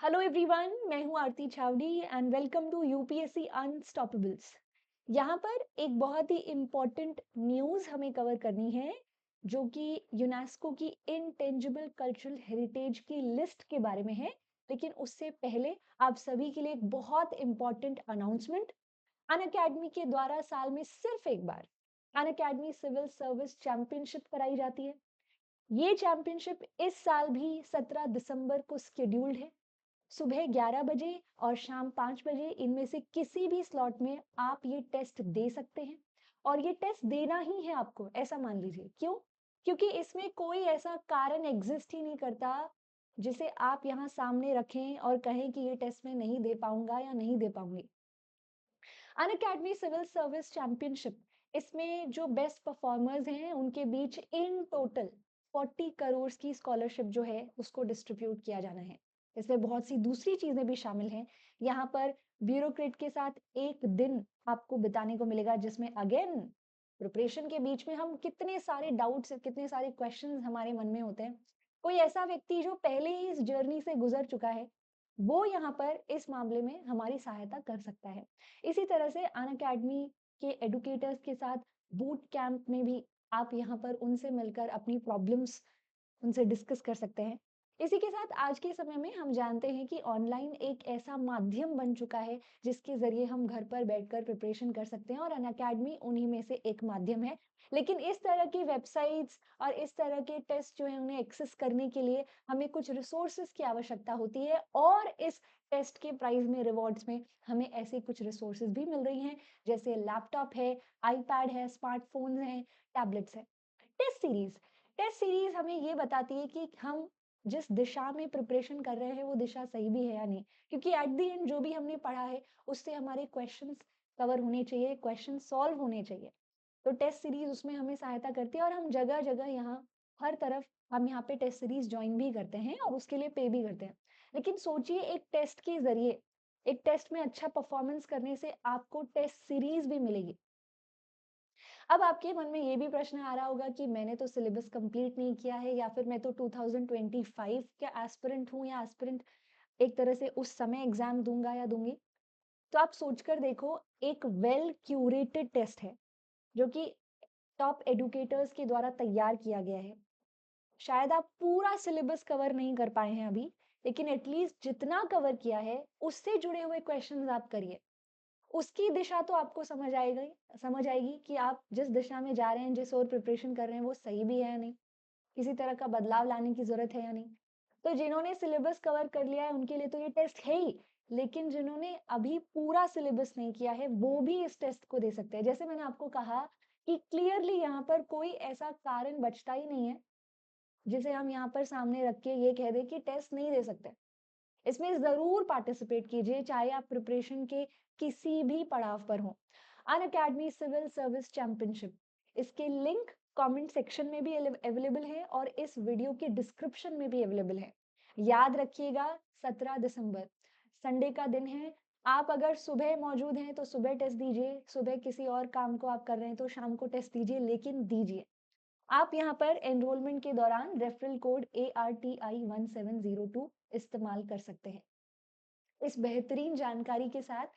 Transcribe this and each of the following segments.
Hello everyone, मैं हूं आरती छावड़ी and welcome to UPSC अनस्टॉपेबल्स। यहाँ पर एक बहुत ही इम्पोर्टेंट न्यूज़ हमें कवर करनी है जो कि यूनेस्को की इनटेंजिबल कल्चरल हेरिटेज की लिस्ट के बारे में है। लेकिन उससे पहले आप सभी के लिए एक बहुत इम्पोर्टेंट अनाउंसमेंट। अन अकेडमी के द्वारा साल में सिर्फ एक बार अन अकेडमी सिविल सर्विस चैंपियनशिप कराई जाती है। ये चैंपियनशिप इस साल भी 17 दिसंबर को स्केड्यूल्ड है। सुबह 11 बजे और शाम 5 बजे इनमें से किसी भी स्लॉट में आप ये टेस्ट दे सकते हैं। और ये टेस्ट देना ही है आपको, ऐसा मान लीजिए। क्यों? क्योंकि इसमें कोई ऐसा कारण एग्जिस्ट ही नहीं करता जिसे आप यहाँ सामने रखें और कहें कि ये टेस्ट मैं नहीं दे पाऊंगा या नहीं दे पाऊंगी। अन अकेडमी सिविल सर्विस चैंपियनशिप, इसमें जो बेस्ट परफॉर्मर्स हैं उनके बीच इन टोटल 40 करोड़ की स्कॉलरशिप जो है उसको डिस्ट्रीब्यूट किया जाना है। इसमें बहुत सी दूसरी चीजें भी शामिल हैं। यहाँ पर ब्यूरोक्रेट के साथ एक दिन आपको बिताने को मिलेगा जिसमें अगेन प्रिपरेशन के बीच में हम कितने सारे डाउट्स, कितने सारे क्वेश्चंस हमारे मन में होते हैं। कोई ऐसा व्यक्ति जो पहले ही इस जर्नी से गुजर चुका है, वो यहाँ पर इस मामले में हमारी सहायता कर सकता है। इसी तरह से अन अकेडमी के एडुकेटर्स के साथ बूट कैंप में भी आप यहाँ पर उनसे मिलकर अपनी प्रॉब्लम्स उनसे डिस्कस कर सकते हैं। इसी के साथ आज के समय में हम जानते हैं कि ऑनलाइन एक ऐसा माध्यम बन चुका है जिसके जरिए हम घर पर बैठकर प्रिपरेशन कर सकते हैं, और अन अकेडमी उन्हीं में से एक माध्यम है। लेकिन इस तरह की वेबसाइट्स और इस तरह के टेस्ट जो है उन्हें एक्सेस करने के लिए हमें कुछ रिसोर्सेज की आवश्यकता होती है, और इस टेस्ट के प्राइज में, रिवॉर्ड्स में हमें ऐसे कुछ रिसोर्सेज भी मिल रही हैं, जैसे लैपटॉप है, आईपैड है, स्मार्टफोन है, टैबलेट्स है। टेस्ट सीरीज हमें ये बताती है कि हम जिस दिशा में प्रिपरेशन कर रहे हैं वो दिशा सही भी है या नहीं। क्योंकि एट द एंड जो भी हमने पढ़ा है उससे हमारे क्वेश्चंस कवर होने चाहिए, क्वेश्चन सॉल्व होने चाहिए। तो टेस्ट सीरीज उसमें हमें सहायता करती है, और हम जगह जगह यहाँ हर तरफ हम यहाँ पे टेस्ट सीरीज ज्वाइन भी करते हैं और उसके लिए पे भी करते हैं। लेकिन सोचिए, एक टेस्ट के जरिए, एक टेस्ट में अच्छा परफॉर्मेंस करने से आपको टेस्ट सीरीज भी मिलेगी। अब आपके मन में ये भी प्रश्न आ रहा होगा कि मैंने तो सिलेबस कंप्लीट नहीं किया है, या फिर मैं तो 2025 का एस्पिरेंट हूँ, या एस्पिरेंट एक तरह से उस समय एग्जाम दूंगा या दूंगी। तो आप सोचकर देखो, एक वेल क्यूरेटेड टेस्ट है जो कि टॉप एडुकेटर्स के द्वारा तैयार किया गया है। शायद आप पूरा सिलेबस कवर नहीं कर पाए हैं अभी, लेकिन एटलीस्ट जितना कवर किया है उससे जुड़े हुए क्वेश्चंस आप करिए। उसकी दिशा तो आपको समझ आएगी कि आप जिस दिशा में जा रहे हैं, जिस ओर प्रिपरेशन कर रहे हैं, वो सही भी है या नहीं, किसी तरह का बदलाव लाने की जरूरत है या नहीं। तो जिन्होंने सिलेबस कवर कर लिया है उनके लिए तो ये टेस्ट है ही, लेकिन जिन्होंने अभी पूरा सिलेबस नहीं किया है वो भी इस टेस्ट को दे सकते हैं। जैसे मैंने आपको कहा कि क्लियरली यहाँ पर कोई ऐसा कारण बचता ही नहीं है जिसे हम यहाँ पर सामने रख के ये कह दें कि टेस्ट नहीं दे सकते। इसमें जरूर पार्टिसिपेट कीजिए, चाहे आप प्रिपरेशन के किसी भी पड़ाव पर हो। अन अकेडमी सिविल सर्विस चैंपियनशिप, इसके लिंक कमेंट सेक्शन में भी अवेलेबल है और इस वीडियो के डिस्क्रिप्शन में भी अवेलेबल है। याद रखिएगा, 17 दिसंबर संडे का दिन है। आप अगर सुबह मौजूद हैं तो सुबह टेस्ट दीजिए, सुबह किसी और काम को आप कर रहे हैं तो शाम को टेस्ट दीजिए, लेकिन दीजिए। आप यहाँ पर एनरोलमेंट के दौरान रेफरल कोड ARTI1702 इस्तेमाल कर सकते हैं। इस बेहतरीन जानकारी के साथ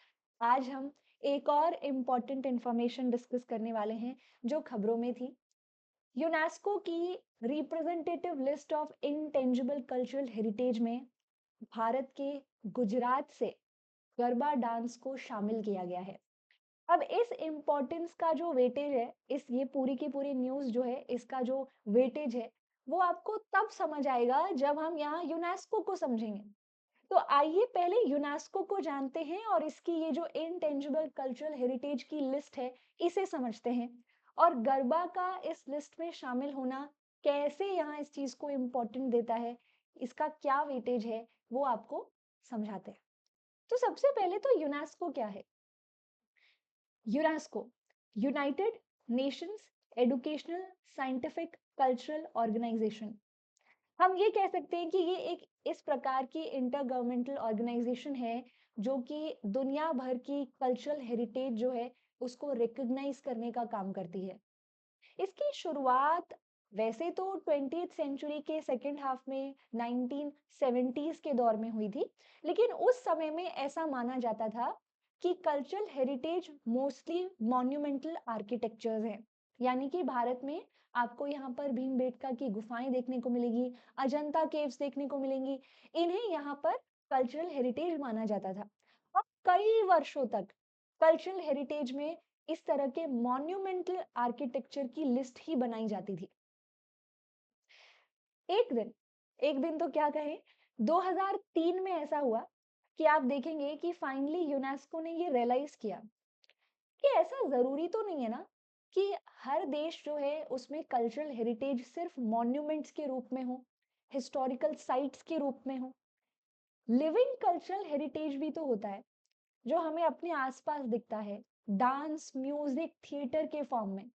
आज हम एक और इम्पॉर्टेंट इंफॉर्मेशन डिस्कस करने वाले हैं जो खबरों में थी। यूनेस्को की representative list of intangible cultural heritage में भारत के गुजरात से गरबा डांस को शामिल किया गया है। अब इस इम्पोर्टेंस का जो वेटेज है, इस ये पूरी की पूरी न्यूज़ जो है, इसका जो वेटेज है, वो आपको तब समझ आएगा जब हम यहाँ यूनेस्को को समझेंगे। तो आइए पहले यूनेस्को को जानते हैं और इसकी ये जो इंटेंजिबल कल्चरल हेरिटेज की लिस्ट है इसे समझते हैं, और गरबा का इस लिस्ट में शामिल होना कैसे यहाँ इस चीज को इम्पोर्टेंट देता है, इसका क्या वेटेज है, वो आपको समझाते हैं। तो सबसे पहले तो यूनेस्को क्या है? UNESCO United Nations Educational Scientific Cultural Organization. हम ये कह सकते हैं कि ये एक इस प्रकार की इंटर गवर्नमेंटल ऑर्गेनाइजेशन है जो कि दुनिया भर की कल्चरल हेरिटेज जो है उसको रिकॉग्नाइज करने का काम करती है। इसकी शुरुआत वैसे तो 20th सेंचुरी के सेकेंड हाफ में 1970s के दौर में हुई थी, लेकिन उस समय में ऐसा माना जाता था कि cultural heritage mostly monumental architectures हैं। यानी कि भारत में आपको यहाँ पर भीमबेटका की गुफाएं देखने को मिलेगी, अजंता केव्स देखने को मिलेंगी। इन्हें यहाँ पर कल्चरल हेरिटेज माना जाता था और कई वर्षों तक कल्चरल हेरिटेज में इस तरह के मॉन्यूमेंटल आर्किटेक्चर की लिस्ट ही बनाई जाती थी। एक दिन एक दिन तो क्या कहें, 2003 में ऐसा हुआ कि आप देखेंगे कि फाइनली यूनेस्को ने ये रियलाइज किया कि ऐसा जरूरी तो नहीं है ना कि हर देश जो है उसमें कल्चरल हेरिटेज सिर्फ मॉन्यूमेंट्स के रूप में हो, हिस्टोरिकल साइट्स के रूप में हो। लिविंग कल्चरल हेरिटेज भी तो होता है जो हमें अपने आसपास दिखता है, डांस, म्यूजिक, थिएटर के फॉर्म में,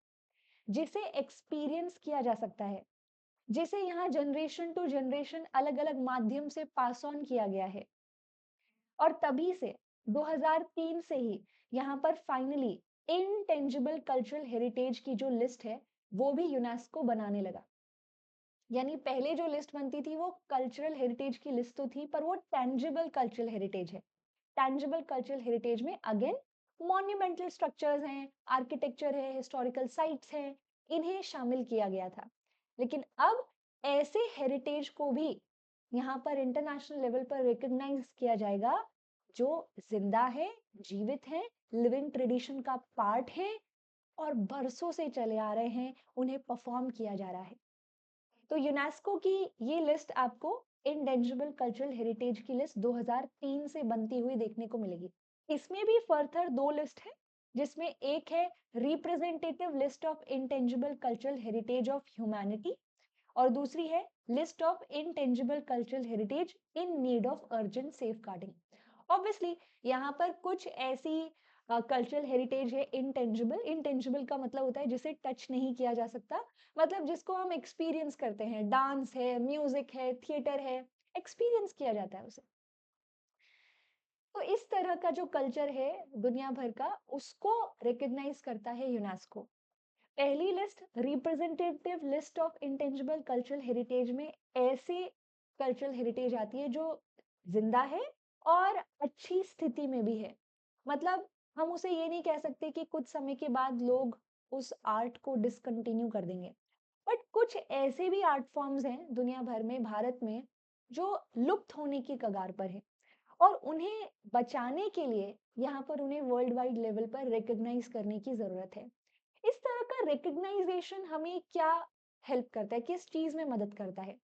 जिसे एक्सपीरियंस किया जा सकता है, जिसे यहाँ जनरेशन टू जनरेशन अलग अलग माध्यम से पास ऑन किया गया है। और तभी से 2003 से ही यहाँ पर फाइनली इनटेंजिबल कल्चरल हेरिटेज की जो लिस्ट है वो भी यूनेस्को बनाने लगा। यानी पहले जो लिस्ट बनती थी वो कल्चरल हेरिटेज की लिस्ट तो थी, पर वो टेंजिबल कल्चरल हेरिटेज है। टेंजिबल कल्चरल हेरिटेज में अगेन मॉन्यूमेंटल स्ट्रक्चर्स हैं, आर्किटेक्चर है, हिस्टोरिकल साइट्स हैं, इन्हें शामिल किया गया था। लेकिन अब ऐसे हेरिटेज को भी यहाँ पर इंटरनेशनल लेवल पर रिकॉग्नाइज किया जाएगा जो जिंदा है, जीवित है, लिविंग ट्रेडिशन का पार्ट है और बरसों से चले आ रहे हैं, उन्हें परफॉर्म किया जा रहा है। तो यूनेस्को की ये लिस्ट आपको इंटेंजिबल कल्चरल हेरिटेज की लिस्ट 2003 से बनती हुई देखने को मिलेगी। इसमें भी फर्दर दो लिस्ट है, जिसमें एक है representative list of intangible cultural heritage of humanity और दूसरी है list of intangible cultural heritage in need of urgent safeguarding. Obviously यहाँ पर कुछ ऐसी कल्चरल हेरिटेज है इंटेंजिबल। इंटेंजिबल का मतलब होता है जिसे टच नहीं किया जा सकता, मतलब जिसको हम एक्सपीरियंस करते हैं, डांस है, म्यूजिक है, थिएटर है, एक्सपीरियंस किया जाता है उसे। तो इस तरह का जो कल्चर है दुनिया भर का, उसको रिकॉग्नाइज करता है यूनेस्को। पहली list representative list of intangible cultural heritage में ऐसे कल्चरल हेरिटेज आती है जो जिंदा है और अच्छी स्थिति में भी है। मतलब हम उसे ये नहीं कह सकते कि कुछ समय के बाद लोग उस आर्ट को डिसकंटिन्यू कर देंगे, बट कुछ ऐसे भी आर्ट फॉर्म्स हैं दुनिया भर में, भारत में, जो लुप्त होने की कगार पर है और उन्हें बचाने के लिए यहाँ पर उन्हें वर्ल्ड वाइड लेवल पर रिकॉग्नाइज करने की जरूरत है। इस तरह का रिकॉग्नाइजेशन हमें क्या हेल्प करता है, किस चीज में मदद करता है?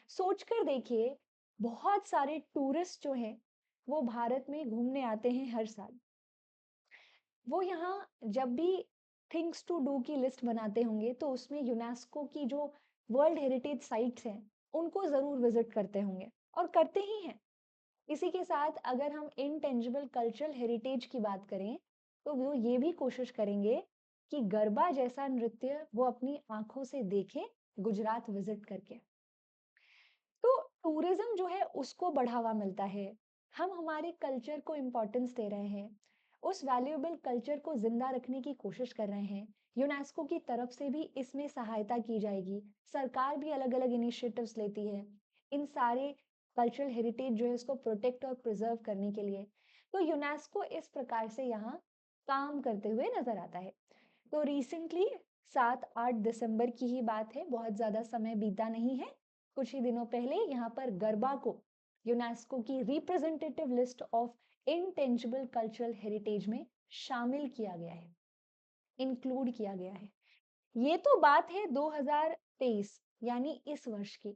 सोचकर देखिए, बहुत सारे टूरिस्ट जो हैं वो भारत में घूमने आते हैं हर साल। वो यहाँ जब भी थिंग्स टू डू की लिस्ट बनाते होंगे तो उसमें यूनेस्को की जो वर्ल्ड हेरिटेज साइट्स हैं उनको जरूर विजिट करते होंगे और करते ही हैं। इसी के साथ अगर हम इनटेंजिबल कल्चरल हेरिटेज की बात करें तो वो ये भी कोशिश करेंगे कि गरबा जैसा नृत्य वो अपनी आंखों से देखें गुजरात विजिट करके। तो टूरिज्म जो है उसको बढ़ावा मिलता है, हम हमारे कल्चर को इम्पोर्टेंस दे रहे हैं, उस वैल्यूएबल कल्चर को जिंदा रखने की कोशिश कर रहे हैं। यूनेस्को की तरफ से भी इसमें सहायता की जाएगी, सरकार भी अलग अलग इनिशिएटिव्स लेती है इन सारे कल्चरल हेरिटेज जो है उसको प्रोटेक्ट और प्रिजर्व करने के लिए। तो यूनेस्को इस प्रकार से यहाँ काम करते हुए नजर आता है। तो रिसेंटली 7-8 दिसंबर की ही बात है, बहुत ज्यादा समय बीता नहीं है, कुछ ही दिनों पहले यहाँ पर गरबा को यूनेस्को की representative list of intangible cultural heritage में शामिल किया गया है, इंक्लूड किया गया है। ये तो बात है 2023 यानी इस वर्ष की।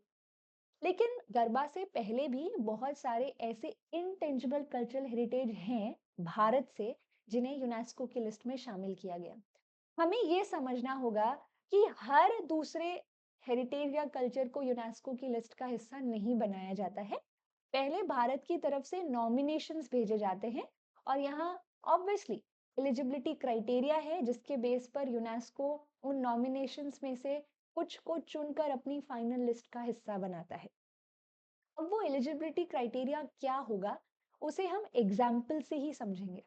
लेकिन गरबा से पहले भी बहुत सारे ऐसे इनटेंजिबल कल्चरल हेरिटेज हैं भारत से जिन्हें यूनेस्को की लिस्ट में शामिल किया गया। हमें ये समझना होगा कि हर दूसरे हेरिटेज या कल्चर को यूनेस्को की लिस्ट का हिस्सा नहीं बनाया जाता है। पहले भारत की तरफ से नॉमिनेशंस भेजे जाते हैं और यहाँ ऑब्वियसली एलिजिबिलिटी क्राइटेरिया है जिसके बेस पर यूनेस्को उन नॉमिनेशंस में से कुछ को चुनकर अपनी फाइनल लिस्ट का हिस्सा बनाता है। अब वो एलिजिबिलिटी क्राइटेरिया क्या होगा उसे हम एग्जाम्पल से ही समझेंगे।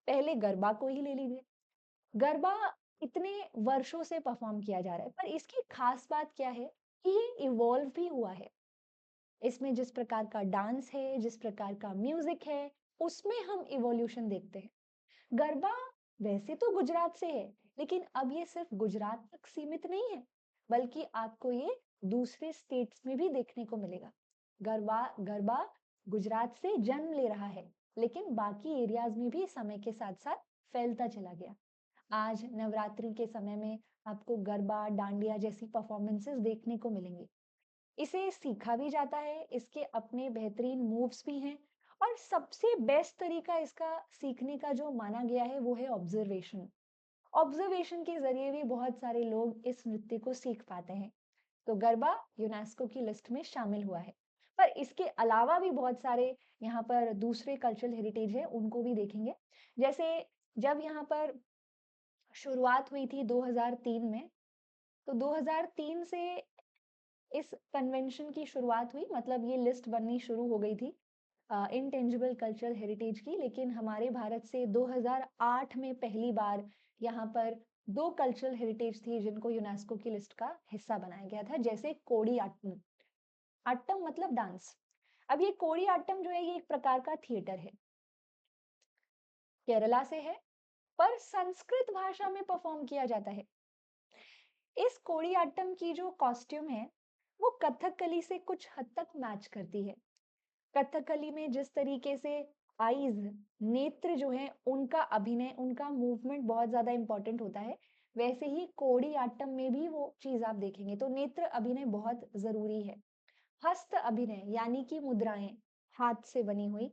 पहले गरबा को ही ले लीजिए। गरबा इतने वर्षों से परफॉर्म किया जा रहा है, पर इसकी खास बात क्या है कि ये इवॉल्व भी हुआ है। इसमें जिस प्रकार का डांस है, जिस प्रकार का म्यूजिक है, उसमें हम इवोल्यूशन देखते हैं। गरबा वैसे तो गुजरात से है, लेकिन अब ये सिर्फ गुजरात तक सीमित नहीं है, बल्कि आपको ये दूसरे स्टेट्स में भी देखने को मिलेगा। गरबा गरबा गुजरात से जन्म ले रहा है, लेकिन बाकी एरियाज में भी समय के साथ साथ फैलता चला गया। आज नवरात्रि के समय में आपको गरबा, डांडिया जैसी परफॉर्मेंसेस देखने को मिलेंगी। इसे सीखा भी जाता है, इसके अपने बेहतरीन मूव्स भी हैं, और सबसे बेस्ट तरीका इसका सीखने का जो माना गया है वो है ऑब्जर्वेशन। ऑब्जर्वेशन के जरिए भी बहुत सारे लोग इस नृत्य को सीख पाते हैं। तो गरबा यूनेस्को की लिस्ट में शामिल हुआ है। पर इसके अलावा भी बहुत सारे यहाँ पर दूसरे कल्चरल हेरिटेज है, उनको भी देखेंगे। जैसे जब यहाँ पर शुरुआत हुई थी 2003 में, तो 2003 से इस कन्वेंशन की शुरुआत हुई, मतलब ये लिस्ट बननी शुरू हो गई थी इनटेंजिबल कल्चरल हेरिटेज की। लेकिन हमारे भारत से 2008 में पहली बार यहाँ पर दो कल्चरल हेरिटेज थी जिनको यूनेस्को की लिस्ट का हिस्सा बनाया गया था, जैसे कोड़ी आट्टम। आट्टम मतलब डांस। अब ये कोड़ी आट्टम जो है ये एक प्रकार का थिएटर है, केरला से है, पर संस्कृत भाषा में परफॉर्म किया जाता है। इस कोडियाट्टम की जो कॉस्ट्यूम है वो कथकली से कुछ हद तक मैच करती है। कथकली में जिस तरीके से आईज, नेत्र जो है उनका अभिनय, उनका मूवमेंट बहुत ज्यादा इंपॉर्टेंट होता है, वैसे ही कोडियाट्टम में भी वो चीज आप देखेंगे। तो नेत्र अभिनय बहुत जरूरी है। हस्त अभिनय यानी कि मुद्राएं हाथ से बनी हुई,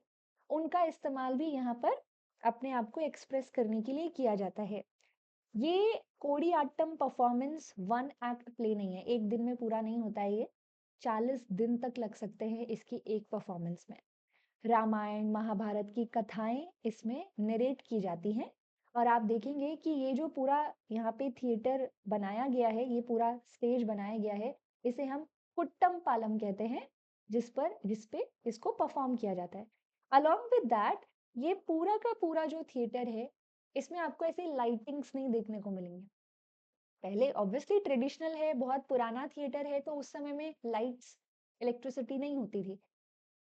उनका इस्तेमाल भी यहाँ पर अपने आप को एक्सप्रेस करने के लिए किया जाता है। ये Koodiyattam performance one act play नहीं है, एक दिन में पूरा नहीं होता है ये। 40 दिन तक लग सकते हैं इसकी एक परफॉर्मेंस में। रामायण महाभारत की कथाएं इसमें नरेट की जाती हैं। और आप देखेंगे कि ये जो पूरा यहाँ पे थिएटर बनाया गया है, ये पूरा स्टेज बनाया गया है, इसे हम कुट्टम पालम कहते हैं, जिसपे इसको परफॉर्म किया जाता है। अलॉन्ग विद दैट, ये पूरा का पूरा जो थिएटर है, इसमें आपको ऐसे लाइटिंग्स नहीं देखने को मिलेंगे। पहले ऑब्वियसली ट्रेडिशनल है, बहुत पुराना थिएटर है, तो उस समय में लाइट्स, इलेक्ट्रिसिटी नहीं होती थी।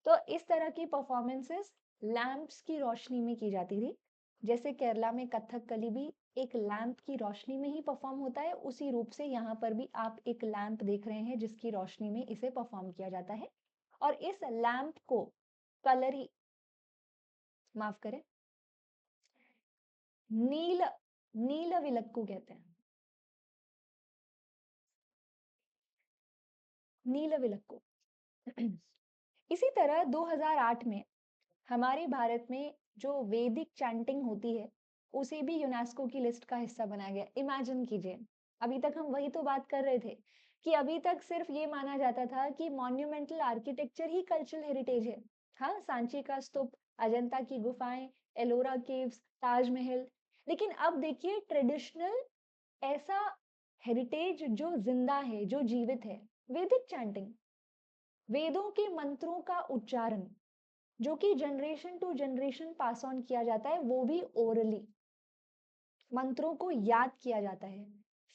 तो इस तरह की परफॉर्मेंसेस लैंप्स की रोशनी में की जाती थी। जैसे केरला में कथकली भी एक लैंप की रोशनी में ही परफॉर्म होता है, उसी रूप से यहाँ पर भी आप एक लैंप देख रहे हैं जिसकी रोशनी में इसे परफॉर्म किया जाता है। और इस लैंप को कलरी, माफ करें, नील नील विलक्कू कहते हैं। नील विलक्कू। इसी तरह 2008 में हमारे भारत में जो वैदिक चैंटिंग होती है, उसे भी यूनेस्को की लिस्ट का हिस्सा बनाया गया। इमेजिन कीजिए, अभी तक हम वही तो बात कर रहे थे कि अभी तक सिर्फ ये माना जाता था कि मॉन्यूमेंटल आर्किटेक्चर ही कल्चरल हेरिटेज है। हाँ, सांची का स्तूप, अजंता की गुफाएं, एलोरा केव्स, ताजमहल। लेकिन अब देखिए ट्रेडिशनल ऐसा हेरिटेज जो जिंदा है, जो जीवित है, वैदिक चैंटिंग, वेदों के मंत्रों का उच्चारण, जो कि generation to generation pass on किया जाता है, वो भी ओरली। मंत्रों को याद किया जाता है,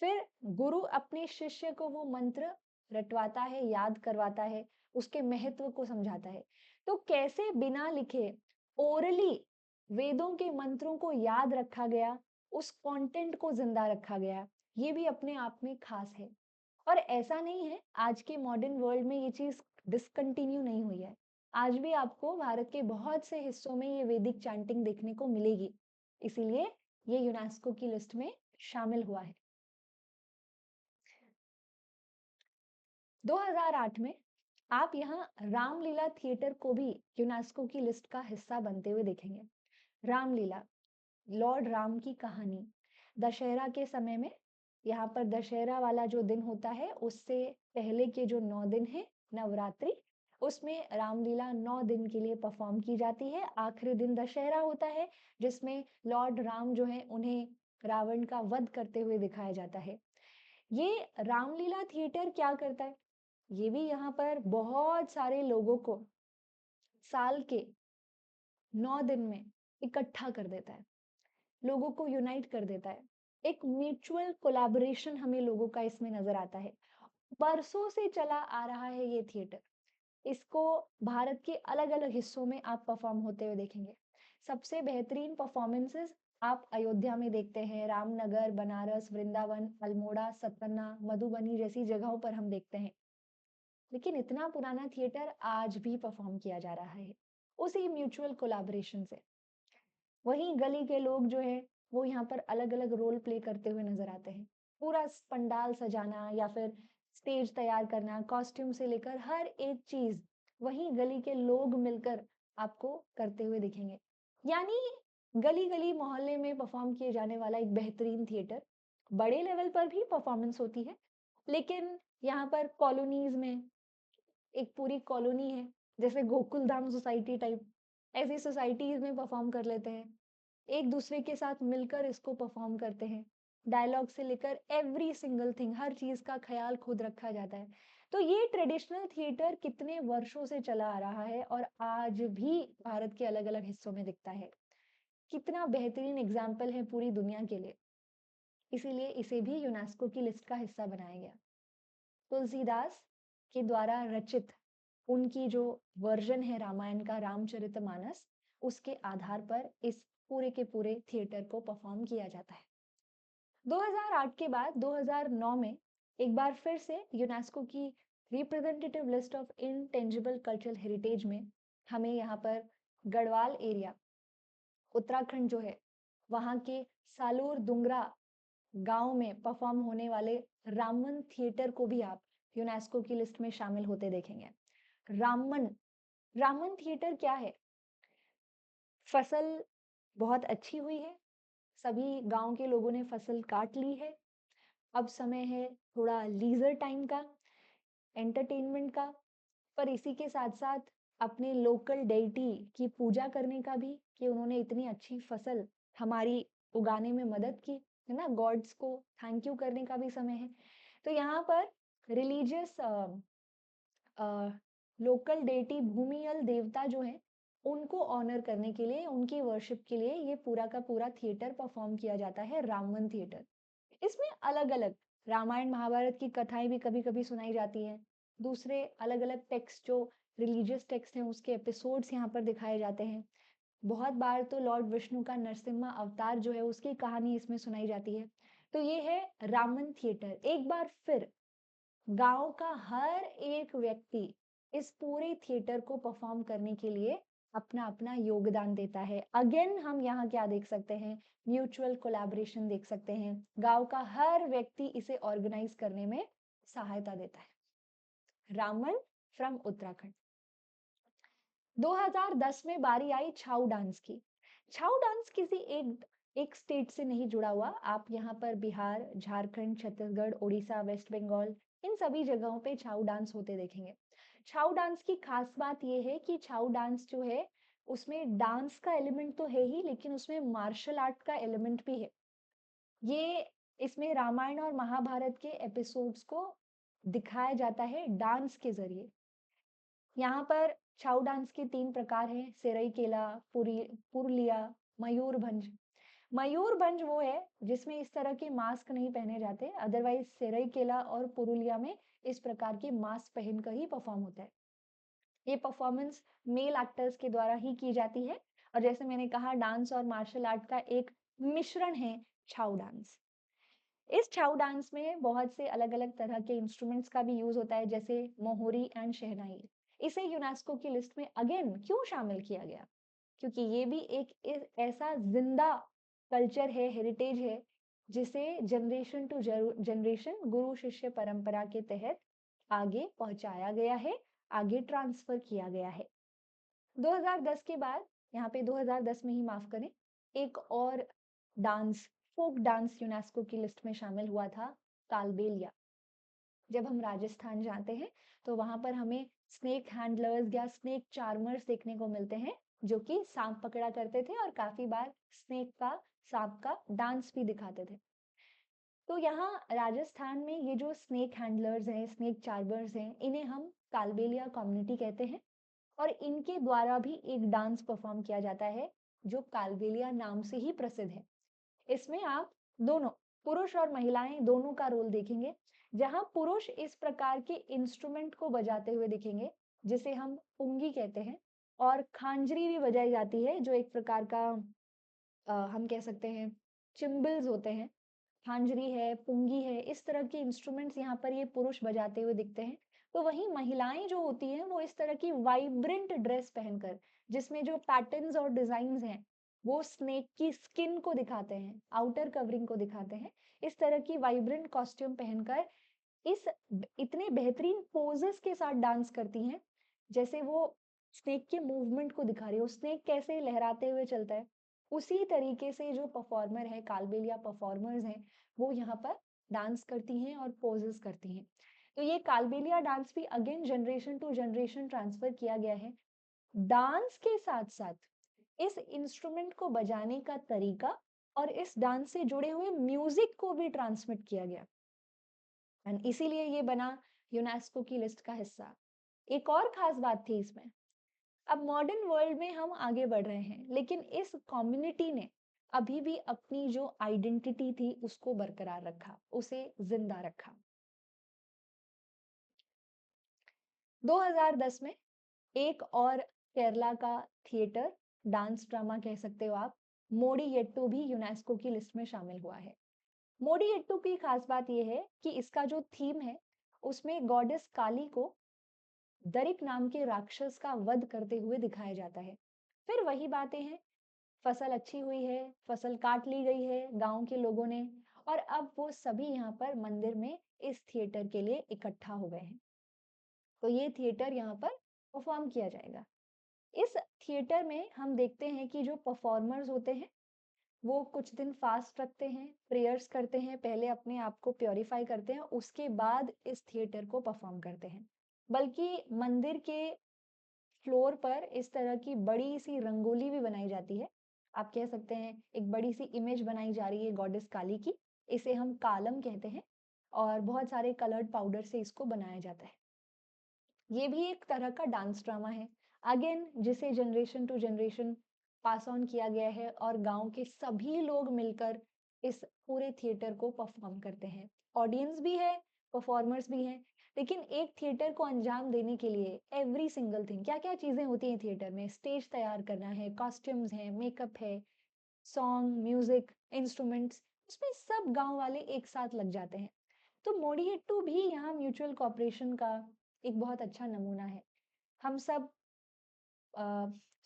फिर गुरु अपने शिष्य को वो मंत्र रटवाता है, याद करवाता है, उसके महत्व को समझाता है। तो कैसे बिना लिखे ओरली वेदों के मंत्रों को याद रखा गया, उस कंटेंट को जिंदा रखा गया, ये भी अपने आप में खास है। और ऐसा नहीं है आज के मॉडर्न वर्ल्ड में ये चीज डिसकंटिन्यू नहीं हुई है। आज भी आपको भारत के बहुत से हिस्सों में ये वैदिक चैंटिंग देखने को मिलेगी, इसीलिए ये यूनेस्को की लिस्ट में शामिल हुआ है। 2008 में आप यहाँ रामलीला थिएटर को भी यूनेस्को की लिस्ट का हिस्सा बनते हुए देखेंगे। रामलीला, लॉर्ड राम की कहानी, दशहरा के समय में यहाँ पर दशहरा वाला जो दिन होता है, उससे पहले के जो 9 दिन है नवरात्रि, उसमें रामलीला 9 दिन के लिए परफॉर्म की जाती है। आखिरी दिन दशहरा होता है, जिसमें लॉर्ड राम जो है उन्हें रावण का वध करते हुए दिखाया जाता है। ये रामलीला थिएटर क्या करता है, ये भी यहाँ पर बहुत सारे लोगों को साल के 9 दिन में इकट्ठा कर देता है, लोगों को यूनाइट कर देता है। एक म्यूचुअल कोलैबोरेशन हमें लोगों का इसमें नजर आता है। बरसों से चला आ रहा है ये थिएटर। इसको भारत के अलग-अलग हिस्सों में आप परफॉर्म होते हुए देखेंगे। सबसे बेहतरीन परफॉर्मेंसेस आप अयोध्या में देखते हैं, रामनगर, बनारस, वृंदावन, अल्मोड़ा, सतना, मधुबनी जैसी जगहों पर हम देखते हैं। लेकिन इतना पुराना थिएटर आज भी परफॉर्म किया जा रहा है, उसी म्यूचुअल कोलैबोरेशन से। वहीं गली के लोग जो हैं, वो यहाँ पर अलग-अलग रोल प्ले करते हुए नज़र आते हैं। पूरा पंडाल सजाना या फिर स्टेज तैयार करना, कॉस्ट्यूम से लेकर हर एक चीज़ वहीं गली के लोग मिलकर आपको करते हुए दिखेंगे। यानी गली-गली मोहल्ले में परफॉर्म किए जाने वाला एक बेहतरीन थिएटर। बड़े लेवल पर भी परफॉर्मेंस होती है, लेकिन यहाँ पर कॉलोनीज़ में एक पूरी कॉलोनी है, जैसे गोकुल धाम सोसाइटी टाइप, ऐसी सोसाइटीज़ में परफॉर्म कर लेते हैं। एक दूसरे के साथ मिलकर इसको परफॉर्म करते हैं। डायलॉग से लेकर एवरी सिंगल थिंग, हर चीज़ का ख़्याल खुद रखा जाता है। तो ये ट्रेडिशनल थिएटर कितने वर्षों से चला आ रहा है और आज भी भारत के अलग-अलग हिस्सों में दिखता है। कितना बेहतरीन एग्ज़ाम्पल है पूरी दुनिया के लिए। इसीलिए इसे भी यूनेस्को की लिस्ट का हिस्सा बनाया गया। तुलसीदास के द्वारा रचित उनकी जो वर्जन है रामायण का, रामचरितमानस, उसके आधार पर इस पूरे के पूरे थिएटर को परफॉर्म किया जाता है। 2008 के बाद 2009 में एक बार फिर से यूनेस्को की representative list of intangible cultural heritage में हमें यहाँ पर गढ़वाल एरिया, उत्तराखंड जो है, वहाँ के सालूर दुंगरा गांव में परफॉर्म होने वाले रामन थिएटर को भी आप यूनेस्को की लिस्ट में शामिल होते देखेंगे। रामन रामन थिएटर क्या है? फसल बहुत अच्छी हुई है, सभी गांव के लोगों ने फसल काट ली है। अब समय है थोड़ा लीजर टाइम का, एंटरटेनमेंट का, पर इसी के साथ-साथ अपने लोकल डेइटी की पूजा करने का भी, कि उन्होंने इतनी अच्छी फसल हमारी उगाने में मदद की, है ना? गॉड्स को थैंक यू करने का भी समय है। तो यहाँ पर रिलीजियस लोकल डेटी भूमियल देवता जो हैं, उनको ऑनर करने के लिए, उनकी वर्शिप के लिए ये पूरा का पूरा थिएटर परफॉर्म किया जाता है, रामवन थिएटर। इसमें अलग-अलग रामायण महाभारत की कथाएं भी कभी-कभी सुनाई जाती हैं। दूसरे अलग-अलग टेक्स्ट जो रिलीजियस टेक्स्ट हैं उसके एपिसोड्स यहाँ पर दिखाए जाते हैं। बहुत बार तो लॉर्ड विष्णु का नरसिम्हा अवतार जो है उसकी कहानी इसमें सुनाई जाती है। तो ये है रामन थिएटर। एक बार फिर गांव का हर एक व्यक्ति इस पूरे थिएटर को परफॉर्म करने के लिए अपना अपना योगदान देता है। अगेन हम यहाँ क्या देख सकते हैं? म्यूचुअल कोलैबोरेशन देख सकते हैं। गांव का हर व्यक्ति इसे ऑर्गेनाइज करने में सहायता देता है। रामन फ्रॉम उत्तराखंड। 2010 में बारी आई छाऊ डांस की। छाऊ डांस किसी एक एक स्टेट से नहीं जुड़ा हुआ। आप यहाँ पर बिहार, झारखंड, छत्तीसगढ़, उड़ीसा, वेस्ट बंगाल, इन सभी जगहों पे छाऊ डांस होते देखेंगे। छाऊ डांस की खास बात यह है कि छाऊ डांस जो है उसमें डांस का एलिमेंट तो है ही, लेकिन उसमें मार्शल आर्ट का एलिमेंट भी है। ये इसमें रामायण और महाभारत के एपिसोड्स को दिखाया जाता है डांस के जरिए। यहाँ पर छाऊ डांस के 3 प्रकार हैं, सेरईकेला, पुरुलिया, मयूरभंज। मयूरभंज वो है जिसमें इस तरह के मास्क नहीं पहने जाते, अदरवाइज सेरईकेला और पुरुलिया में इस प्रकार के मास्क पहनकर ही परफॉर्म होता है। ये परफॉर्मेंस मेल एक्टर्स के द्वारा ही की जाती है और जैसे मैंने कहा डांस और मार्शल आर्ट का एक मिश्रण है छाऊ डांस। इस छाऊ डांस में बहुत से अलग-अलग तरह के इंस्ट्रूमेंट्स का भी यूज होता है, जैसे मोहरी एंड शहनाई। इसे यूनेस्को की लिस्ट में अगेन क्यों शामिल किया गया? क्योंकि ये भी एक ऐसा जिंदा कल्चर है, हेरिटेज है, जिसे जनरेशन टू जनरेशन गुरु शिष्य परंपरा के तहत आगे पहुंचाया गया है, आगे ट्रांसफर किया गया है। 2010 के बाद, यहाँ पे 2010 में ही माफ करें, एक और डांस, फोक डांस यूनेस्को की लिस्ट में शामिल हुआ था, कालबेलिया। जब हम राजस्थान जाते हैं तो वहां पर हमें स्नेक हैंडलर्स या स्नेक चार्मर्स देखने को मिलते हैं, जो कि सांप पकड़ा करते थे और काफी बार स्नेक का, सांप का डांस भी दिखाते थे। तो यहाँ राजस्थान में ये जो स्नेक हैंडलर्स हैं, स्नेक चार्मर्स हैं, इन्हें हम कालबेलिया कम्युनिटी कहते हैं और इनके द्वारा भी एक डांस परफॉर्म किया जाता है जो कालबेलिया नाम से ही प्रसिद्ध है। इसमें आप दोनों पुरुष और महिलाएं दोनों का रोल देखेंगे, जहां पुरुष इस प्रकार के इंस्ट्रूमेंट को बजाते हुए दिखेंगे जिसे हम पुंगी कहते हैं, और खांजरी भी बजाई जाती है जो एक प्रकार का हम कह सकते हैं चिम्बल्स होते हैं। झांझरी है, पुंगी है, इस तरह के इंस्ट्रूमेंट्स यहाँ पर ये पुरुष बजाते हुए दिखते हैं। तो वहीं महिलाएं जो होती हैं वो इस तरह की वाइब्रेंट ड्रेस पहनकर, जिसमें जो पैटर्न्स और डिजाइन्स हैं वो स्नेक की स्किन को दिखाते हैं, आउटर कवरिंग को दिखाते हैं, इस तरह की वाइब्रेंट कॉस्ट्यूम पहनकर इस इतने बेहतरीन पोजेस के साथ डांस करती हैं, जैसे वो स्नेक के मूवमेंट को दिखा रही हो, स्नेक कैसे लहराते हुए चलता है, उसी तरीके से जो परफॉर्मर है, कालबेलिया परफॉर्मर्स हैं, वो यहाँ पर डांस करती हैं और पोजेस करती हैं। तो ये कालबेलिया डांस भी again generation to generation transfer किया गया है। डांस के साथ साथ इस इंस्ट्रूमेंट को बजाने का तरीका और इस डांस से जुड़े हुए म्यूजिक को भी ट्रांसमिट किया गया, एंड इसीलिए ये बना यूनेस्को की लिस्ट का हिस्सा। एक और खास बात थी इसमें, अब मॉडर्न वर्ल्ड में हम आगे बढ़ रहे हैं, लेकिन इस कम्युनिटी ने अभी भी अपनी जो आइडेंटिटी थी उसको बरकरार रखा, उसे जिंदा रखा। 2010 में एक और केरला का थिएटर, डांस ड्रामा कह सकते हो आप, मोडीयेट्टू भी यूनेस्को की लिस्ट में शामिल हुआ है। मोडीयेट्टू की खास बात यह है कि इसका जो थीम है उसमें गॉडेस काली को दरिक नाम के राक्षस का वध करते हुए दिखाया जाता है। फिर वही बातें हैं, फसल अच्छी हुई है, फसल काट ली गई है गांव के लोगों ने, और अब वो सभी यहाँ पर मंदिर में इस थिएटर के लिए इकट्ठा हो गए हैं। तो ये थिएटर यहाँ पर परफॉर्म किया जाएगा। इस थिएटर में हम देखते हैं कि जो परफॉर्मर्स होते हैं वो कुछ दिन फास्ट रखते हैं, प्रेयर्स करते हैं, पहले अपने आप को प्योरीफाई करते हैं, उसके बाद इस थिएटर को परफॉर्म करते हैं। बल्कि मंदिर के फ्लोर पर इस तरह की बड़ी सी रंगोली भी बनाई जाती है। आप कह सकते हैं एक बड़ी सी इमेज बनाई जा रही है गॉडेस काली की, इसे हम कालम कहते हैं, और बहुत सारे कलर्ड पाउडर से इसको बनाया जाता है। ये भी एक तरह का डांस ड्रामा है, अगेन जिसे generation to generation pass on किया गया है, और गांव के सभी लोग मिलकर इस पूरे थिएटर को परफॉर्म करते हैं। ऑडियंस भी है, परफॉर्मर्स भी हैं, लेकिन एक थिएटर को अंजाम देने के लिए एवरी सिंगल थिंग, क्या क्या चीजें होती हैं थिएटर में, स्टेज तैयार करना है, कॉस्ट्यूम्स है, मेकअप है, सॉन्ग, म्यूजिक, इंस्ट्रूमेंट्स, उसमें सब गांव वाले एक साथ लग जाते हैं। तो मोडिहिट्टू भी यहाँ म्यूचुअल कॉपरेशन का एक बहुत अच्छा नमूना है। हम सब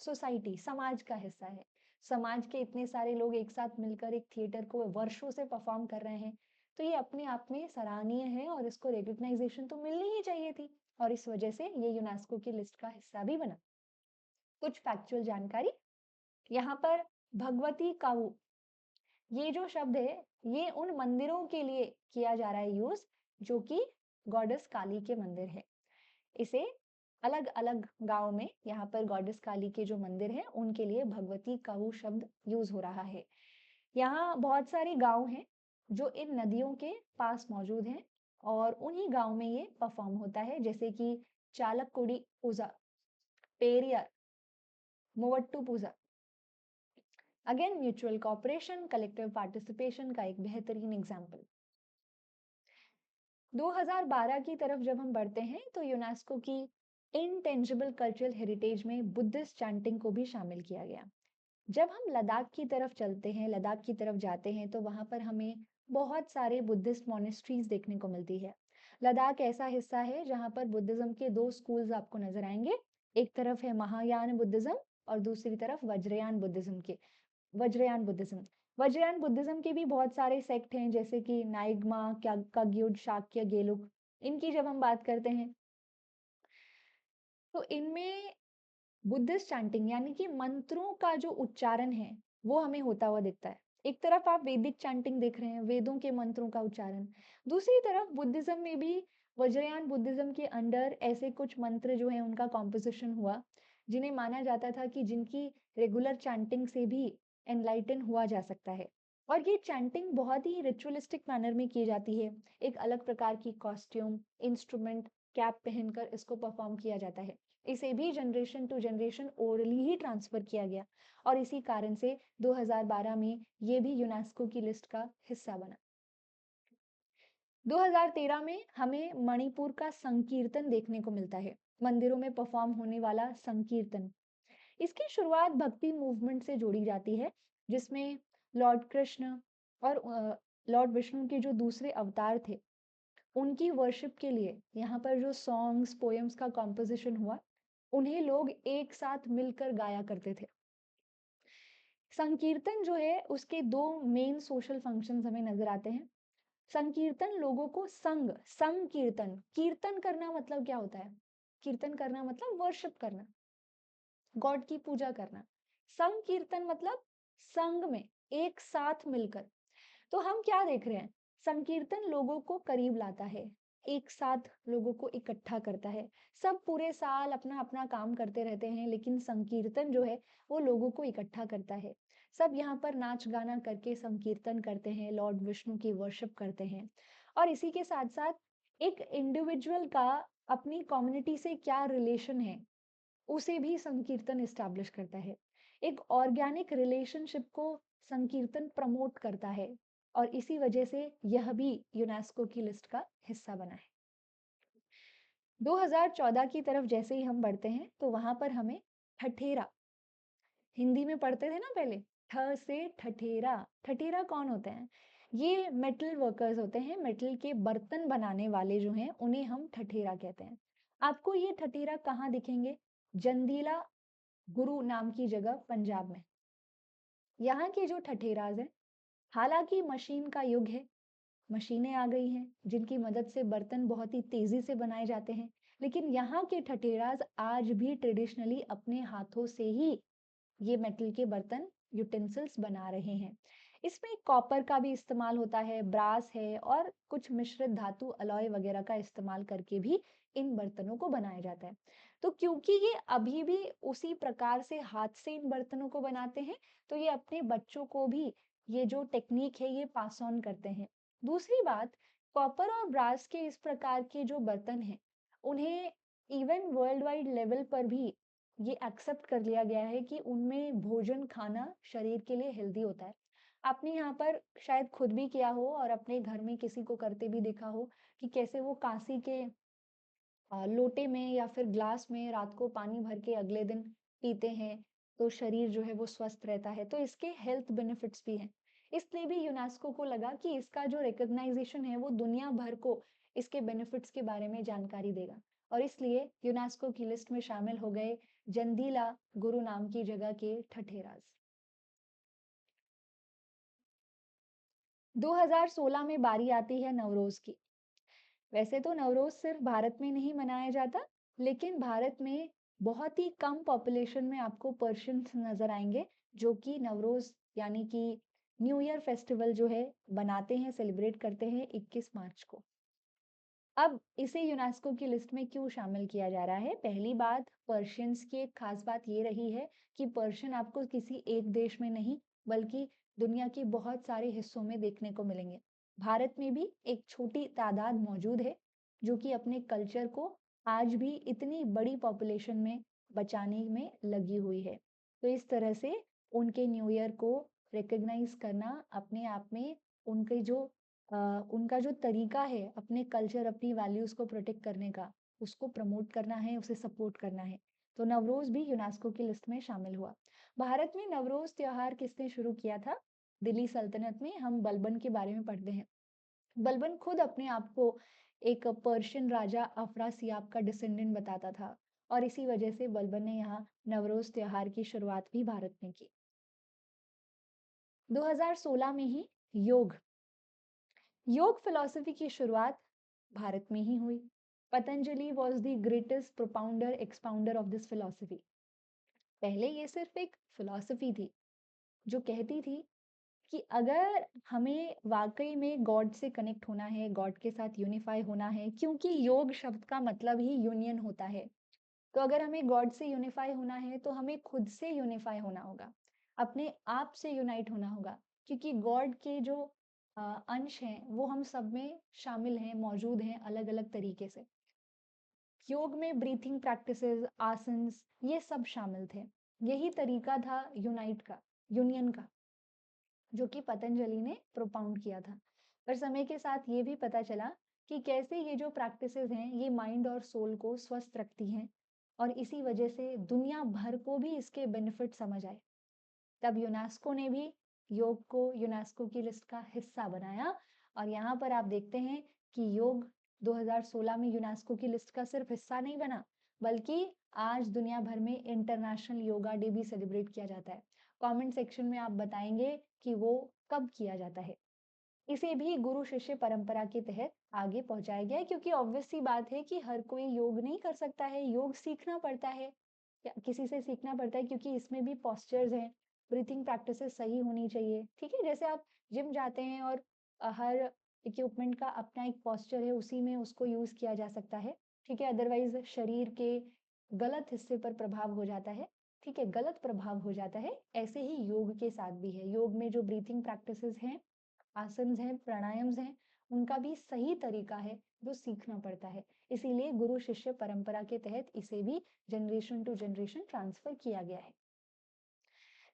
सोसाइटी, समाज का हिस्सा है। समाज के इतने सारे लोग एक साथ मिलकर एक थिएटर को वर्षों से परफॉर्म कर रहे हैं, तो ये अपने आप में सराहनीय है और इसको रिकग्नाइजेशन तो मिलनी ही चाहिए थी, और इस वजह से ये यूनेस्को की लिस्ट का हिस्सा भी बना। कुछ फैक्चुअल जानकारी यहाँ पर, भगवती काऊ, ये जो शब्द है ये उन मंदिरों के लिए किया जा रहा है यूज जो कि गॉडेस काली के मंदिर है। इसे अलग अलग गांव में यहाँ पर गॉडेस काली के जो मंदिर हैं उनके लिए भगवती काऊ शब्द यूज हो रहा है। यहाँ बहुत सारे गांव हैं जो इन नदियों के पास मौजूद हैं, और उन्हीं गांव में ये परफॉर्म होता है, जैसे कि Chalakudy Puzha, Periyar, Muvattupuzha. Again mutual cooperation, collective participation का एक बेहतरीन एग्जाम्पल। 2012 की तरफ जब हम बढ़ते हैं तो यूनेस्को की इनटेंजिबल कल्चरल हेरिटेज में बुद्धिस्ट चैंटिंग को भी शामिल किया गया। जब हम लद्दाख की तरफ चलते हैं, लद्दाख की तरफ जाते हैं, तो वहां पर हमें बहुत सारे बुद्धिस्ट मोनेस्ट्रीज देखने को मिलती है। लद्दाख ऐसा हिस्सा है जहां पर बुद्धिज्म के दो स्कूल्स आपको नजर आएंगे, एक तरफ है महायान बुद्धिज्म और दूसरी तरफ वज्रयान बुद्धिज्म। वज्रयान बुद्धिज्म के भी बहुत सारे सेक्ट हैं, जैसे कि नाइग्मा, कग्युड, शाक्य, गेलुक। इनकी जब हम बात करते हैं तो इनमें बुद्धिस्ट चैंटिंग यानी कि मंत्रों का जो उच्चारण है वो हमें होता हुआ दिखता है। एक तरफ आप वैदिक चैंटिंग देख रहे हैं, वेदों के मंत्रों का उच्चारण, दूसरी तरफ बुद्धिज्म में भी वज्रयान बुद्धिज्म के अंडर ऐसे कुछ मंत्र जो है उनका कॉम्पोजिशन हुआ, जिन्हें माना जाता था कि जिनकी रेगुलर चैंटिंग से भी एनलाइटन हुआ जा सकता है। और ये चैंटिंग बहुत ही रिचुअलिस्टिक मैनर में की जाती है, एक अलग प्रकार की कॉस्ट्यूम, इंस्ट्रूमेंट, कैप पहनकर इसको परफॉर्म किया जाता है। इसे भी जनरेशन टू जनरेशन ओरली ही ट्रांसफर किया गया, और इसी कारण से 2012 में ये भी यूनेस्को की लिस्ट का हिस्सा बना। 2013 में हमें मणिपुर का संकीर्तन देखने को मिलता है, मंदिरों में परफॉर्म होने वाला संकीर्तन। इसकी शुरुआत भक्ति मूवमेंट से जोड़ी जाती है, जिसमें लॉर्ड कृष्ण और लॉर्ड विष्णु के जो दूसरे अवतार थे, उनकी वर्शिप के लिए यहाँ पर जो सॉन्ग्स पोएम्स का कॉम्पोजिशन हुआ, उन्हें लोग एक साथ मिलकर गाया करते थे। संकीर्तन जो है उसके दो मेन सोशल फंक्शंस हमें नजर आते हैं। संकीर्तन लोगों को संकीर्तन, कीर्तन करना मतलब क्या होता है? कीर्तन करना मतलब वर्शिप करना, गॉड की पूजा करना। संकीर्तन मतलब संग में, एक साथ मिलकर। तो हम क्या देख रहे हैं? संकीर्तन लोगों को करीब लाता है, एक साथ लोगों को इकट्ठा करता है। सब पूरे साल अपना अपना काम करते रहते हैं, लेकिन संकीर्तन जो है वो लोगों को इकट्ठा करता है। सब यहाँ पर नाच गाना करके संकीर्तन करते हैं, लॉर्ड विष्णु की वर्शिप करते हैं। और इसी के साथ साथ एक इंडिविजुअल का अपनी कम्युनिटी से क्या रिलेशन है, उसे भी संकीर्तन इस्टेब्लिश करता है। एक ऑर्गेनिक रिलेशनशिप को संकीर्तन प्रमोट करता है, और इसी वजह से यह भी यूनेस्को की लिस्ट का हिस्सा बना है। 2014 की तरफ जैसे ही हम बढ़ते हैं तो वहां पर हमें ठठेरा, हिंदी में पढ़ते थे ना पहले, ठ से ठठेरा। ठठेरा कौन होते हैं? ये मेटल वर्कर्स होते हैं, मेटल के बर्तन बनाने वाले जो हैं उन्हें हम ठठेरा कहते हैं। आपको ये ठठेरा कहाँ दिखेंगे? जंदीला गुरु नाम की जगह पंजाब में। यहाँ के जो ठठेराज हैं, हालांकि मशीन का युग है, मशीनें आ गई हैं जिनकी मदद से बर्तन बहुत ही तेजी से बनाए जाते हैं, लेकिन यहाँ के ठठेराज आज भी ट्रेडिशनली अपने हाथों से ही ये मेटल के बर्तन यूटेंसिल्स बना रहे हैं। इसमें कॉपर का भी इस्तेमाल होता है, ब्रास है, और कुछ मिश्रित धातु अलॉय वगैरह का इस्तेमाल करके भी इन बर्तनों को बनाया जाता है। तो क्योंकि ये अभी भी उसी प्रकार से हाथ से इन बर्तनों को बनाते हैं, तो ये अपने बच्चों को भी ये जो टेक्निक है ये पास ऑन करते हैं। दूसरी बात, कॉपर और ब्रास के इस प्रकार के जो बर्तन हैं, उन्हें इवन वर्ल्ड वाइड लेवल पर भी ये एक्सेप्ट कर लिया गया है कि उनमें भोजन खाना शरीर के लिए हेल्दी होता है। आपने यहाँ पर शायद खुद भी किया हो और अपने घर में किसी को करते भी देखा हो कि कैसे वो कांसी के लोटे में या फिर ग्लास में रात को पानी भर के अगले दिन पीते हैं, तो शरीर जो है वो स्वस्थ रहता है। तो इसके हेल्थ बेनिफिट्स भी हैं। इसलिए भी यूनेस्को को लगा कि इसका जो रिकॉग्नाइजेशन है वो दुनिया भर को इसके बेनिफिट्स के बारे में जानकारी देगा, और इसलिए यूनेस्को की लिस्ट में शामिल हो गए जंदीला गुरु नाम की जगह के ठठेराज। 2016 में बारी आती है नवरोज की। वैसे तो नवरोज सिर्फ भारत में नहीं मनाया जाता, लेकिन भारत में बहुत ही कम पॉपुलेशन में आपको पर्शियंस नजर आएंगे जो कि नवरोज यानी कि न्यू ईयर फेस्टिवल जो है बनाते हैं, सेलिब्रेट करते हैं 21 मार्च को। अब इसे यूनेस्को की लिस्ट में क्यों शामिल किया जा रहा है? पहली बात, पर्शियंस की एक खास बात ये रही है कि पर्शियन आपको किसी एक देश में नहीं बल्कि दुनिया के बहुत सारे हिस्सों में देखने को मिलेंगे। भारत में भी एक छोटी तादाद मौजूद है जो कि अपने कल्चर को आज भी इतनी बड़ी पॉपुलेशन में बचाने में लगी हुई है। तो इस तरह से उनके न्यू ईयर को रिकॉग्नाइज करना अपने आप में उनके जो उनका जो तरीका है अपने कल्चर, अपनी वैल्यूज को प्रोटेक्ट करने का, उसको प्रमोट करना है, उसे सपोर्ट करना है। तो नवरोज भी यूनेस्को की लिस्ट में शामिल हुआ। भारत में नवरोज त्योहार किसने शुरू किया था? दिल्ली सल्तनत में हम बलबन के बारे में पढ़ते हैं। बलबन खुद अपने आप को एक पर्शियन राजा अफरासियाब का डिसेंडेंट बताता था, और इसी वजह से बलबन ने यहाँ नवरोज त्योहार की शुरुआत भी भारत में की। 2016 में ही योग योग फिलॉसफी की शुरुआत भारत में ही हुई। Patanjali was the greatest propounder expounder of this philosophy. पहले ये सिर्फ एक फिलॉसफी थी जो कहती थी कि अगर हमें वाकई में गॉड से कनेक्ट होना है, गॉड के साथ यूनिफाई होना है, क्योंकि योग शब्द का मतलब ही यूनियन होता है, तो अगर हमें गॉड से यूनिफाई होना है तो हमें खुद से यूनिफाई होना होगा, अपने आप से यूनाइट होना होगा, क्योंकि गॉड के जो अंश हैं वो हम सब में शामिल हैं, मौजूद हैं अलग अलग तरीके से। योग में ब्रीथिंग प्रैक्टिसेस, आसन्स, ये सब शामिल थे। यही तरीका था यूनाइट का, यूनियन का, जो कि पतंजलि ने प्रोपाउंड किया था। और समय के साथ ये भी पता चला कि कैसे ये जो प्रैक्टिसेस हैं ये माइंड और सोल को स्वस्थ रखती हैं, और इसी वजह से दुनिया भर को भी इसके बेनिफिट समझ आए। तब यूनेस्को ने भी योग को यूनेस्को की लिस्ट का हिस्सा बनाया, और यहाँ पर आप देखते हैं कि योग 2016 में यूनेस्को की लिस्ट का सिर्फ हिस्सा नहीं बना, बल्कि आज दुनिया भर में इंटरनेशनल योगा डे भी सेलिब्रेट किया जाता है। कमेंट सेक्शन में आप बताएंगे कि वो कब किया जाता है। इसे भी गुरु शिष्य परंपरा के तहत आगे पहुंचाया गया है, क्योंकि ऑब्वियस सी बात है कि हर कोई योग नहीं कर सकता है, योग सीखना पड़ता है या किसी से सीखना पड़ता है, क्योंकि इसमें भी पोस्चर्स हैं, ब्रीथिंग प्रैक्टिसेस सही होनी चाहिए। ठीक है, जैसे आप जिम जाते हैं और हर इक्विपमेंट का अपना एक पोस्चर है, उसी में उसको यूज किया जा सकता है। ठीक है, अदरवाइज शरीर के गलत हिस्से पर प्रभाव हो जाता है। ठीक है, गलत प्रभाव हो जाता है। ऐसे ही योग के साथ भी है, योग में जो ब्रीथिंग प्रैक्टिसेस हैं, आसन हैं, प्राणायाम्स हैं, उनका भी सही तरीका है जो सीखना पड़ता है। इसीलिए गुरु शिष्य परंपरा के तहत इसे भी जनरेशन टू जनरेशन ट्रांसफर किया गया है।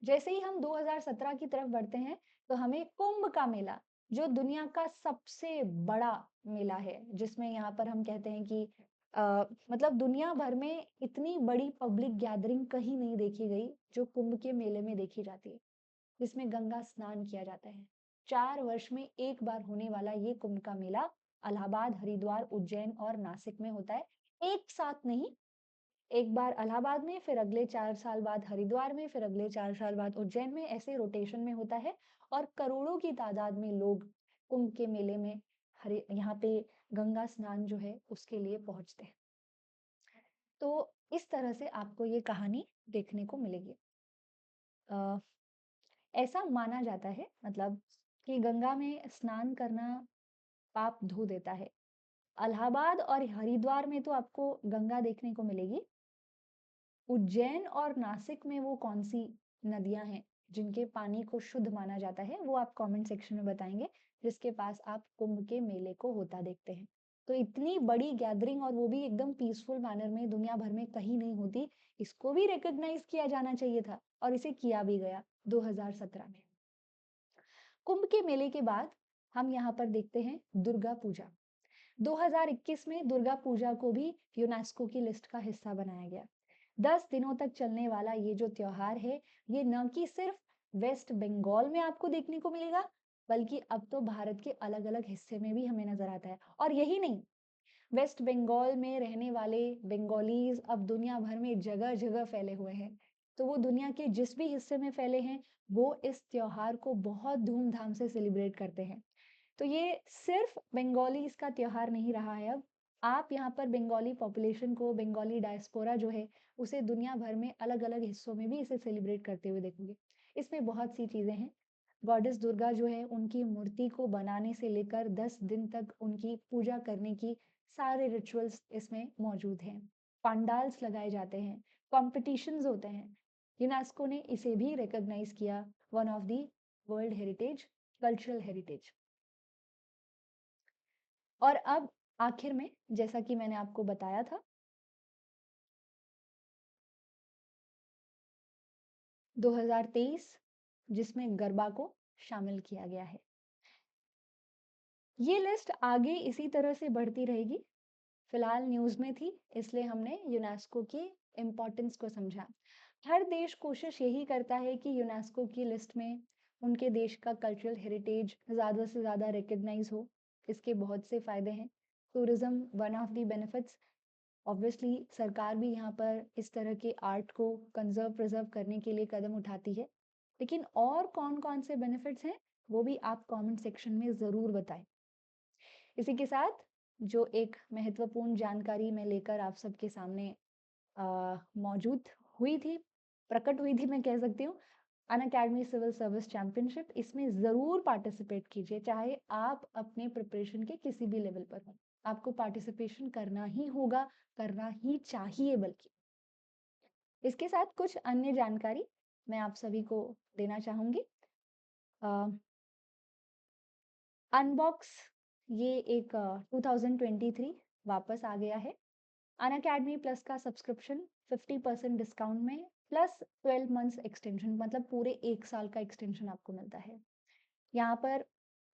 जैसे ही हम 2017 की तरफ बढ़ते हैं, तो हमें कुंभ का मेला, जो दुनिया का सबसे बड़ा मेला है, जिसमें यहाँ पर हम कहते हैं कि मतलब दुनिया भर में इतनी बड़ी पब्लिक गैदरिंग कहीं नहीं देखी गई जो कुंभ के मेले में देखी जाती है, जिसमें गंगा स्नान किया जाता है। 4 वर्ष में एक बार होने वाला ये कुंभ का मेला इलाहाबाद, हरिद्वार, उज्जैन और नासिक में होता है। एक साथ नहीं, एक बार इलाहाबाद में, फिर अगले 4 साल बाद हरिद्वार में, फिर अगले 4 साल बाद उज्जैन में, ऐसे रोटेशन में होता है। और करोड़ों की तादाद में लोग कुंभ के मेले में हरे यहाँ पे गंगा स्नान जो है उसके लिए पहुंचते हैं। तो इस तरह से आपको ये कहानी देखने को मिलेगी। अ, ऐसा माना जाता है, मतलब कि गंगा में स्नान करना पाप धो देता है। इलाहाबाद और हरिद्वार में तो आपको गंगा देखने को मिलेगी। उज्जैन और नासिक में वो कौन सी नदियां हैं जिनके पानी को शुद्ध माना जाता है, वो आप कमेंट सेक्शन में बताएंगे, जिसके पास आप कुंभ के मेले को होता देखते हैं। तो इतनी बड़ी गैदरिंग, और वो भी एकदम पीसफुल मैनर में, दुनिया भर में कहीं नहीं होती। इसको भी रिकॉग्नाइज किया जाना चाहिए था, और इसे किया भी गया 2017 में। कुंभ के मेले के बाद हम यहाँ पर देखते हैं दुर्गा पूजा। 2021 में दुर्गा पूजा को भी यूनेस्को की लिस्ट का हिस्सा बनाया गया। 10 दिनों तक चलने वाला ये जो त्योहार है, ये न कि सिर्फ वेस्ट बंगाल में आपको देखने को मिलेगा, बल्कि अब तो भारत के अलग अलग हिस्से में भी हमें नजर आता है। और यही नहीं, वेस्ट बंगाल में रहने वाले बंगालीज अब दुनिया भर में जगह जगह फैले हुए हैं। तो वो दुनिया के जिस भी हिस्से में फैले हैं, वो इस त्योहार को बहुत धूमधाम से सेलिब्रेट करते हैं। तो ये सिर्फ बंगालीज का त्योहार नहीं रहा है अब। आप यहाँ पर बंगाली पॉपुलेशन को, बंगाली डायस्पोरा जो है, उसे दुनिया भर में अलग अलग हिस्सों में भी इसे सेलिब्रेट करते हुए देखोगे। इसमें बहुत सी चीजें हैं। गॉडेस दुर्गा जो है, उनकी मूर्ति को बनाने से लेकर 10 दिन तक उनकी पूजा करने की सारे रिचुअल्स इसमें मौजूद हैं। पंडाल्स लगाए जाते हैं, कॉम्पिटिशन्स होते हैं। यूनेस्को ने इसे भी रिकॉग्नाइज किया one of the world heritage, cultural heritage. और अब आखिर में, जैसा कि मैंने आपको बताया था, 2023 जिसमें गरबा को शामिल किया गया है। ये लिस्ट आगे इसी तरह से बढ़ती रहेगी। फिलहाल न्यूज में थी, इसलिए हमने यूनेस्को की इम्पोर्टेंस को समझा। हर देश कोशिश यही करता है कि यूनेस्को की लिस्ट में उनके देश का कल्चरल हेरिटेज ज्यादा से ज्यादा रिकग्नाइज हो। इसके बहुत से फायदे हैं। Tourism one of the benefits. Obviously सरकार भी यहाँ पर इस तरह के आर्ट को कंजर्व प्रिजर्व करने के लिए कदम उठाती है। लेकिन और कौन कौन से बेनिफिट्स हैं, वो भी आप कमेंट सेक्शन में जरूर बताएं। इसी के साथ जो एक महत्वपूर्ण जानकारी मैं लेकर आप सबके सामने मौजूद हुई थी, प्रकट हुई थी, मैं कह सकती हूँ, अनअकैडमी सिविल सर्विस चैंपियनशिप, इसमें जरूर पार्टिसिपेट कीजिए, चाहे आप अपने प्रिपरेशन के किसी भी लेवल पर हो। आपको पार्टिसिपेशन करना ही होगा, करना ही चाहिए बल्कि। इसके साथ कुछ अन्य जानकारी मैं आप सभी को देना चाहूंगी। अनबॉक्स ये एक 2023 वापस आ गया है। अनअकैडमी प्लस का सब्सक्रिप्शन 50% डिस्काउंट में प्लस 12 मंथ्स एक्सटेंशन, मतलब पूरे 1 साल का एक्सटेंशन आपको मिलता है। यहाँ पर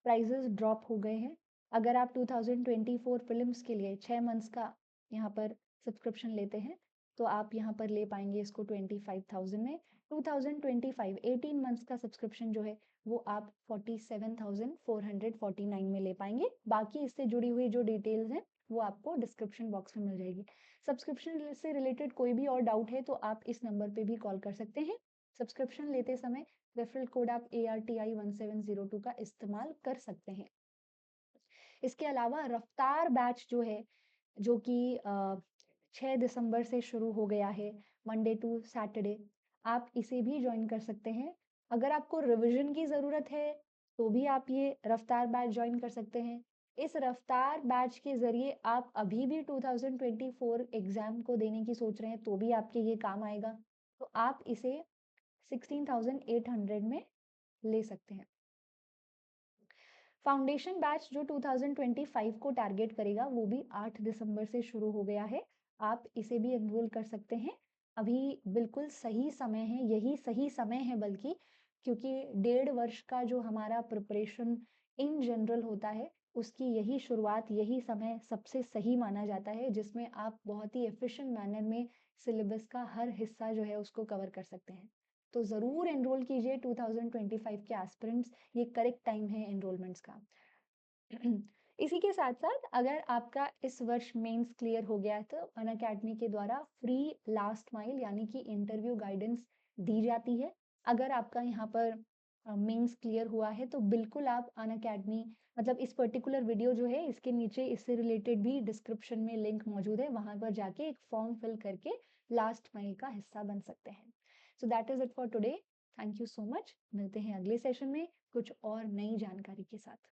प्राइजेस ड्रॉप हो गए हैं। अगर आप 2024 फिल्म्स के लिए 6 मंथ्स का यहाँ पर सब्सक्रिप्शन लेते हैं तो आप यहाँ पर ले पाएंगे इसको 25,000 में। 2025 18 मंथ्स का सब्सक्रिप्शन जो है वो आप 47,449 में ले पाएंगे। बाकी इससे जुड़ी हुई जो डिटेल्स हैं वो आपको डिस्क्रिप्शन बॉक्स में मिल जाएगी। सब्सक्रिप्शन से रिलेटेड कोई भी और डाउट है तो आप इस नंबर पे भी कॉल कर सकते हैं। सब्सक्रिप्शन लेते समय रेफरल कोड आप ARTI1702 का इस्तेमाल कर सकते हैं। इसके अलावा रफ्तार बैच जो है, जो कि 6 दिसंबर से शुरू हो गया है, मंडे टू सैटरडे, आप इसे भी ज्वाइन कर सकते हैं। अगर आपको रिवीजन की ज़रूरत है तो भी आप ये रफ्तार बैच ज्वाइन कर सकते हैं। इस रफ्तार बैच के ज़रिए आप अभी भी 2024 एग्ज़ाम को देने की सोच रहे हैं तो भी आपके ये काम आएगा। तो आप इसे 16,800 में ले सकते हैं। फाउंडेशन बैच जो 2025 को टारगेट करेगा वो भी 8 दिसंबर से शुरू हो गया है। आप इसे भी एनरोल कर सकते हैं। अभी बिल्कुल सही समय है, यही सही समय है बल्कि, क्योंकि 1.5 वर्ष का जो हमारा प्रिपरेशन इन जनरल होता है उसकी यही शुरुआत, यही समय सबसे सही माना जाता है जिसमें आप बहुत ही एफिशिएंट मैनर में सिलेबस का हर हिस्सा जो है उसको कवर कर सकते हैं। तो ज़रूर एनरोल कीजिए 2025 के एस्पिरेंट्स, ये करेक्ट टाइम है एनरोलमेंट्स का। इसी के साथ साथ अगर आपका इस वर्ष मेंस क्लियर हो गया है तो अनअकैडमी के द्वारा फ्री लास्ट माइल यानी कि इंटरव्यू गाइडेंस दी जाती है। अगर आपका यहाँ पर मेंस क्लियर हुआ है तो बिल्कुल आप अनअकैडमी, मतलब इस पर्टिकुलर वीडियो जो है इसके नीचे इससे रिलेटेड भी डिस्क्रिप्शन में लिंक मौजूद है, वहां पर जाके एक फॉर्म फिल करके लास्ट माइल का हिस्सा बन सकते हैं। So that is it for today. Thank you so much. मिलते हैं अगले सेशन में कुछ और नई जानकारी के साथ।